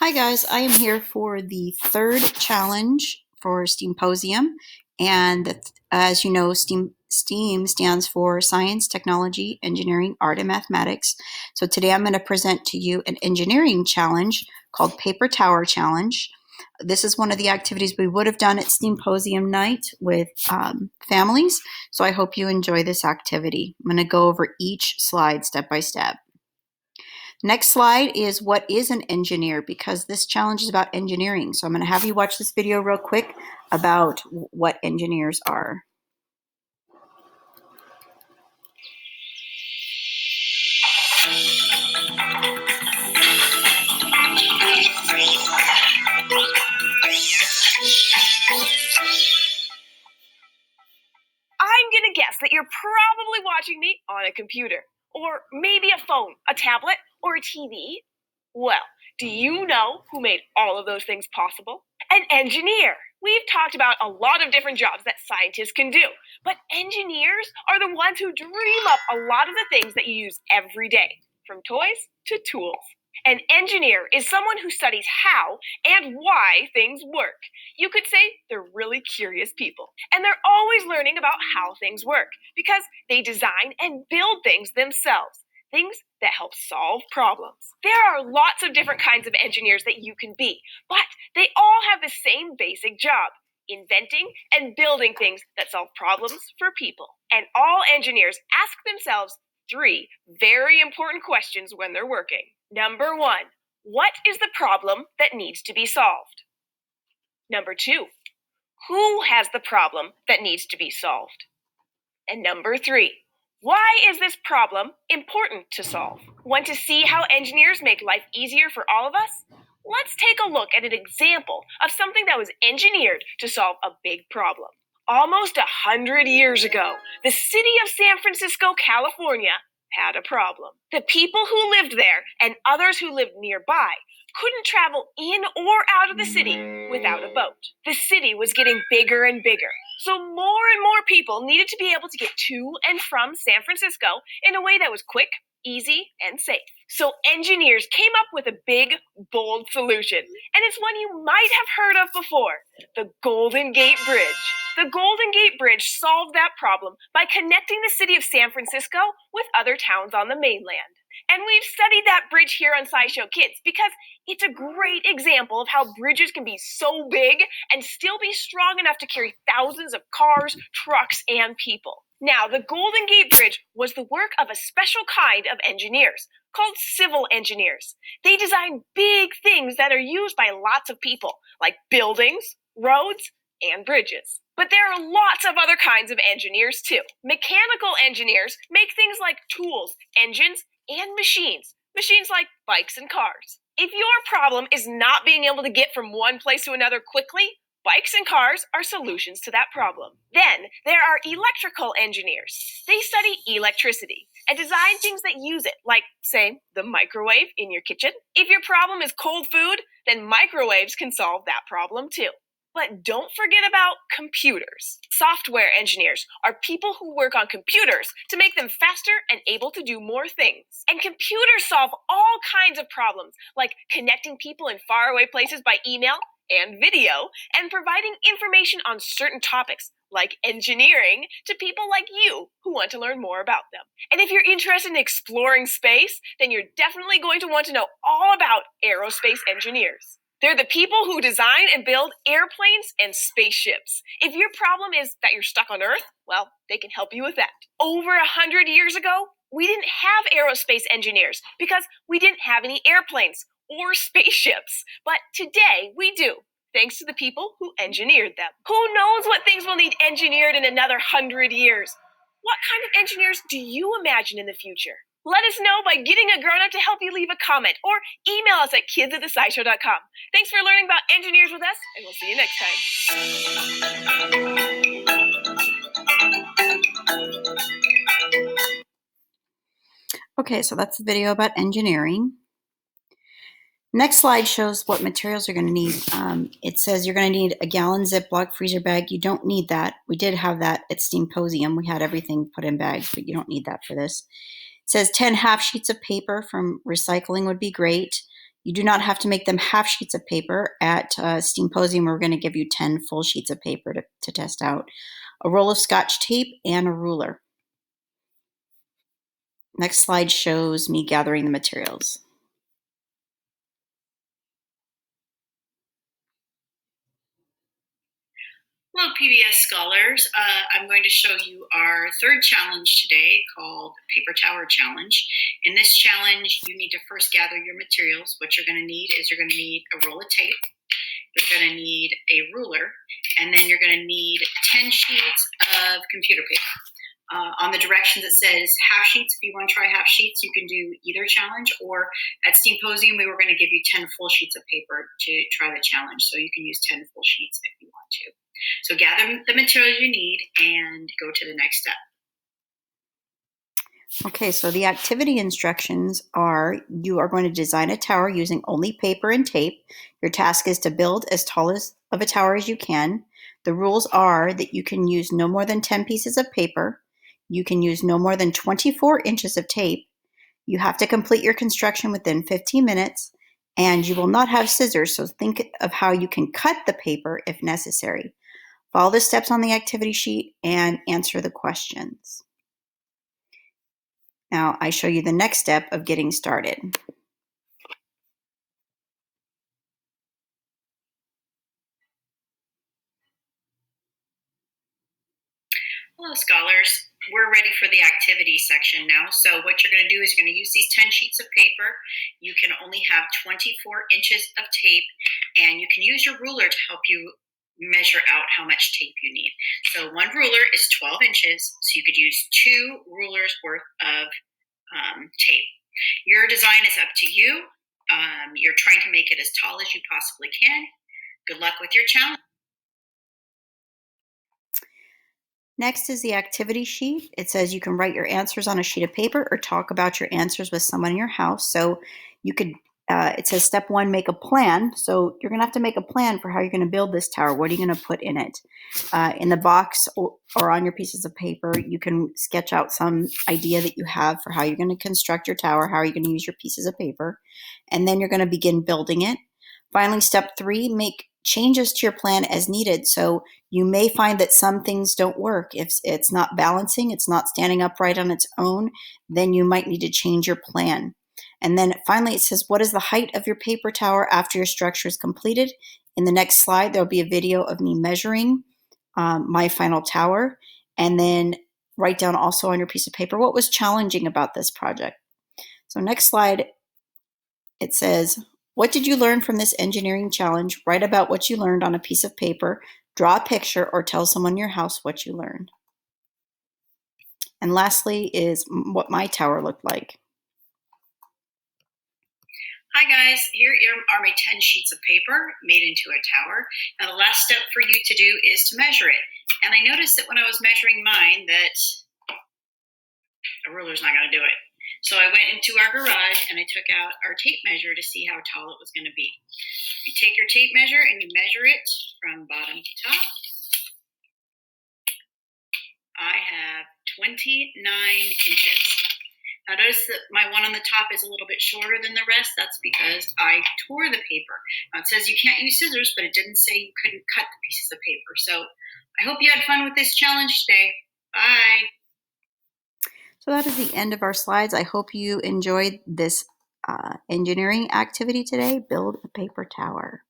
Hi guys, I am here for the third challenge for Steamposium, and as you know, STEAM stands for Science, Technology, Engineering, Art, and Mathematics. So today I'm going to present to you an engineering challenge called Paper Tower Challenge. This is one of the activities we would have done at Steamposium night with families, so I hope you enjoy this activity. I'm going to go over each slide step by step. Next slide is what is an engineer, because this challenge is about engineering. So I'm going to have you watch this video real quick about what engineers are. I'm gonna guess that you're probably watching me on a computer, or maybe a phone, a tablet, or a TV. Well, do you know who made all of those things possible? An engineer. We've talked about a lot of different jobs that scientists can do, but engineers are the ones who dream up a lot of the things that you use every day, from toys to tools. An engineer is someone who studies how and why things work. You could say they're really curious people, and they're always learning about how things work because they design and build things themselves, things that help solve problems. There are lots of different kinds of engineers that you can be, but they all have the same basic job: inventing and building things that solve problems for people. And all engineers ask themselves three very important questions when they're working. Number one, what is the problem that needs to be solved? Number two, who has the problem that needs to be solved? And number three, why is this problem important to solve? Want to see how engineers make life easier for all of us? Let's take a look at an example of something that was engineered to solve a big problem. Almost 100 years ago, the city of San Francisco, California, had a problem. The people who lived there and others who lived nearby couldn't travel in or out of the city without a boat. The city was getting bigger and bigger, so more and more people needed to be able to get to and from San Francisco in a way that was quick, easy, and safe. So engineers came up with a big, bold solution, and it's one you might have heard of before: the Golden Gate Bridge. The Golden Gate Bridge solved that problem by connecting the city of San Francisco with other towns on the mainland. And we've studied that bridge here on SciShow Kids because it's a great example of how bridges can be so big and still be strong enough to carry thousands of cars, trucks, and people. Now, the Golden Gate Bridge was the work of a special kind of engineers called civil engineers. They design big things that are used by lots of people, like buildings, roads, and bridges. But there are lots of other kinds of engineers too. Mechanical engineers make things like tools, engines, and machines like bikes and cars. If your problem is not being able to get from one place to another quickly, bikes and cars are solutions to that problem. Then there are electrical engineers. They study electricity and design things that use it, like, say, the microwave in your kitchen. If your problem is cold food, then microwaves can solve that problem too. But don't forget about computers. Software engineers are people who work on computers to make them faster and able to do more things. And computers solve all kinds of problems, like connecting people in faraway places by email and video, and providing information on certain topics, like engineering, to people like you who want to learn more about them. And if you're interested in exploring space, then you're definitely going to want to know all about aerospace engineers. They're the people who design and build airplanes and spaceships. If your problem is that you're stuck on Earth, well, they can help you with that. Over 100 years ago, we didn't have aerospace engineers because we didn't have any airplanes or spaceships. But today we do, thanks to the people who engineered them. Who knows what things will need engineered in another 100 years? What kind of engineers do you imagine in the future? Let us know by getting a grown-up to help you leave a comment, or email us at kids@thescishow.com. Thanks for learning about engineers with us, and we'll see you next time. Okay, so that's the video about engineering. Next slide shows what materials you're going to need. It says you're going to need a gallon Ziploc freezer bag. You don't need that. We did have that at Steamposium. We had everything put in bags, but you don't need that for this. It says 10 half sheets of paper from recycling would be great. You do not have to make them half sheets of paper. At Steamposium, we're going to give you 10 full sheets of paper to test out. A roll of Scotch tape and a ruler. Next slide shows me gathering the materials. Hello, PBS scholars. I'm going to show you our third challenge today called Paper Tower Challenge. In this challenge, you need to first gather your materials. What you're going to need is you're going to need a roll of tape, you're going to need a ruler, and then you're going to need 10 sheets of computer paper. On the directions it says half sheets. If you want to try half sheets, you can do either challenge, or at Steamposium, we were going to give you 10 full sheets of paper to try the challenge, so you can use 10 full sheets if you want to. So gather the materials you need and go to the next step. Okay, so the activity instructions are: you are going to design a tower using only paper and tape. Your task is to build as tall of a tower as you can. The rules are that you can use no more than 10 pieces of paper. You can use no more than 24 inches of tape. You have to complete your construction within 15 minutes, and you will not have scissors, so think of how you can cut the paper if necessary. Follow the steps on the activity sheet and answer the questions. Now I show you the next step of getting started. Hello, scholars. We're ready for the activity section now. So what you're going to do is you're going to use these 10 sheets of paper. You can only have 24 inches of tape, and you can use your ruler to help you measure out how much tape you need. So one ruler is 12 inches, so you could use 2 rulers worth of tape. Your design is up to you. You're trying to make it as tall as you possibly can. Good luck with your challenge. Next is the activity sheet. It says you can write your answers on a sheet of paper or talk about your answers with someone in your house. So you could, it says step 1, make a plan. So you're going to have to make a plan for how you're going to build this tower. What are you going to put in it? In the box or on your pieces of paper, you can sketch out some idea that you have for how you're going to construct your tower, how are you going to use your pieces of paper, and then you're going to begin building it. Finally, step 3, make changes to your plan as needed. So you may find that some things don't work. If it's not balancing, it's not standing upright on its own, then you might need to change your plan. And then finally, it says, what is the height of your paper tower after your structure is completed? In the next slide, there'll be a video of me measuring my final tower. And then write down also on your piece of paper what was challenging about this project. So next slide, it says, what did you learn from this engineering challenge? Write about what you learned on a piece of paper, draw a picture, or tell someone in your house what you learned. And lastly is what my tower looked like. Hi guys, here are my 10 sheets of paper made into a tower. Now the last step for you to do is to measure it. And I noticed that when I was measuring mine that a ruler's not going to do it. So I went into our garage and I took out our tape measure to see how tall it was going to be. You take your tape measure and you measure it from bottom to top. I have 29 inches. Now notice that my one on the top is a little bit shorter than the rest. That's because I tore the paper. Now it says you can't use scissors, but it didn't say you couldn't cut the pieces of paper. So I hope you had fun with this challenge today. Bye. So that is the end of our slides. I hope you enjoyed this engineering activity today, build a paper tower.